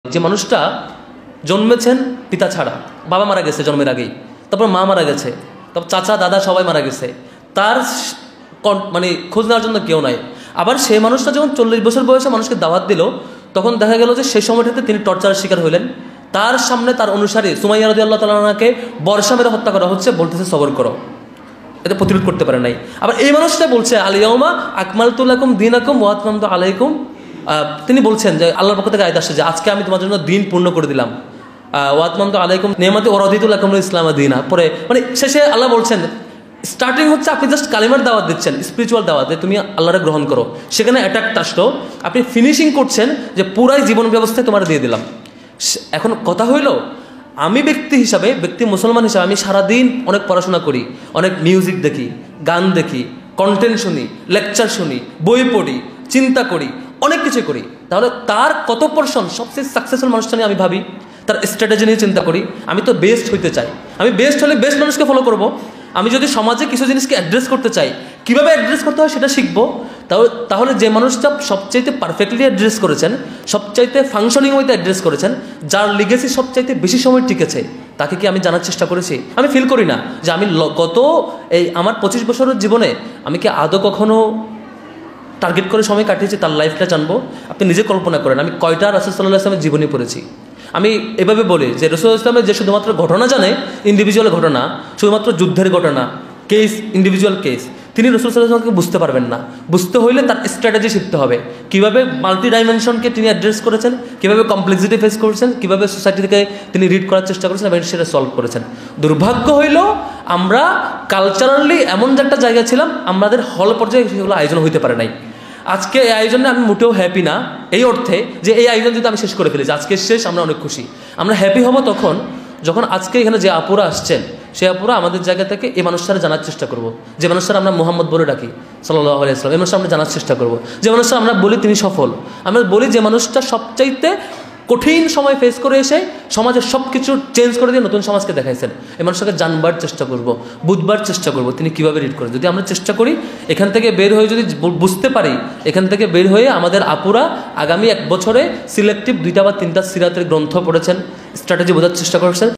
যে মানুষটা জন্মেছেন পিতা ছাড়া, বাবা মারা গেছে জন্মের আগেই, তারপর মা মারা গেছে, তারপর চাচা দাদা সবাই মারা গেছে, তার মানে খোঁজ নেওয়ার জন্য কেউ নাই। আবার সেই মানুষটা যখন 40 বছর বয়সে মানুষকে দাওয়াত দিল, তখন দেখা গেল যে সেই সময়টাতে তিনি টর্চারের শিকার হইলেন। তার সামনে তার অনুসারী সুমাইয়া রাদিয়াল্লাহু তাআলা আনহাকে বর্ষা মেরে হত্যা করা হচ্ছে, বলতেছে সবর করো, এটা প্রতিরোধ করতে পারে নাই। আবার এই মানুষটা বলছে আল ইয়াউমা আকমালতু লাকুম দীনাকুম ওয়া আতমামতু আলাইকুম, তিনি বলছেন যে আল্লাহর পক্ষ থেকে আয়াত আসছে যে আজকে আমি তোমার জন্য দিন পূর্ণ করে দিলাম, ওয়া আতমামতু আলাইকুম নিয়ামতি ওয়া রাদিতু লাকুমুল ইসলাম দীনা। পরে মানে শেষে আল্লাহ বলছেন, স্টার্টিং হচ্ছে আপনি জাস্ট কালিমার দাওয়াত দিচ্ছেন, স্পিরিচুয়াল দাওয়াত, যে তুমি আল্লাহরে গ্রহণ করো, সেখানে অ্যাটাকটা আসলো, আপনি ফিনিশিং করছেন যে পুরাই জীবন ব্যবস্থায় তোমার দিয়ে দিলাম। এখন কথা হইল, আমি ব্যক্তি মুসলমান হিসাবে আমি সারাদিন অনেক পড়াশোনা করি, অনেক মিউজিক দেখি, গান দেখি, কন্টেন্ট শুনি, লেকচার শুনি, বই পড়ি, চিন্তা করি, অনেক কিছু করি, তাহলে তার কত পার্সেন্ট সবচেয়ে সাকসেসফুল মানুষটা নিয়ে আমি ভাবি, তার স্ট্র্যাটেজি নিয়ে চিন্তা করি। আমি তো বেস্ট হইতে চাই, আমি বেস্ট হলে বেস্ট মানুষকে ফলো করব। আমি যদি সমাজে কিছু জিনিসকে অ্যাড্রেস করতে চাই, কীভাবে অ্যাড্রেস করতে হয় সেটা শিখবো। তাহলে যে মানুষটা সবচাইতে পারফেক্টলি অ্যাড্রেস করেছেন, সবচাইতে ফাংশনিং ওয়েতে অ্যাড্রেস করেছেন, যার লিগেসি সবচাইতে বেশি সময় টিকেছে, তাকে কি আমি জানার চেষ্টা করেছি? আমি ফিল করি না যে আমি গত এই আমার 25 বছরের জীবনে আমি কি আদৌ কখনো টার্গেট করে সময় কাটিয়েছি তার লাইফটা জানবো। আপনি নিজে কল্পনা করেন আমি কয়টা রাসূল সাল্লাল্লাহু আলাইহি ওয়াসাল্লামের জীবনী পড়েছি। আমি এভাবে বলি যে রাসূল ইসলামের যে শুধুমাত্র ঘটনা জানে, ইন্ডিভিজুয়াল ঘটনা, শুধুমাত্র যুদ্ধের ঘটনা, কেস, ইন্ডিভিজুয়াল কেস, তিনি রাসূল সাল্লাল্লাহু আলাইহি ওয়াসাল্লামকে বুঝতে পারবেন না। বুঝতে হইলে তার স্ট্র্যাটেজি শিখতে হবে, কীভাবে মাল্টি ডাইমেনশনকে তিনি অ্যাড্রেস করেছেন, কীভাবে কমপ্লেক্সিটি ফেস করেছেন, কীভাবে সোসাইটি থেকে তিনি রিড করার চেষ্টা করেছেন এবং সেটা সলভ করেছেন। দুর্ভাগ্য হইল আমরা কালচারালি এমন যে একটা জায়গা ছিলাম, আমাদের হল পর্যায়ে সেগুলো আয়োজন হইতে পারে নাই। আজকে এই আয়োজনে আমি মোটেও হ্যাপি না, এই অর্থে যে এই আয়োজন যদি আমি শেষ করে ফেলেছি, আজকে শেষ, আমরা অনেক খুশি। আমরা হ্যাপি হব তখন যখন আজকে এখানে যে আপুরা আসছেন, সে আপুরা আমাদের জায়গা থেকে এই মানুষটারা জানার চেষ্টা করব, যে মানুষটারা আমরা মুহাম্মদ বলে ডাকি সাল্লাল্লাহু আলাইহি ওয়াসাল্লাম, এই মানুষটা আমরা জানার চেষ্টা করব। যে মানুষটা আমরা বলি তিনি সফল, আমরা বলি যে মানুষটা সবচাইতে কঠিন সময় ফেস করে এসে সমাজের সব কিছু চেঞ্জ করে দিয়ে নতুন সমাজকে দেখাইছেন, এই মানুষটাকে জানবার চেষ্টা করব, বুঝবার চেষ্টা করব তিনি কীভাবে রিড করে। যদি আমরা চেষ্টা করি এখান থেকে বের হয়ে, যদি বুঝতে পারি, এখান থেকে বের হয়ে আমাদের আপুরা আগামী 1 বছরে সিলেক্টিভ 2টা বা 3টা সিরাতের গ্রন্থ পড়েছেন, স্ট্র্যাটেজি বোঝার চেষ্টা করেছেন।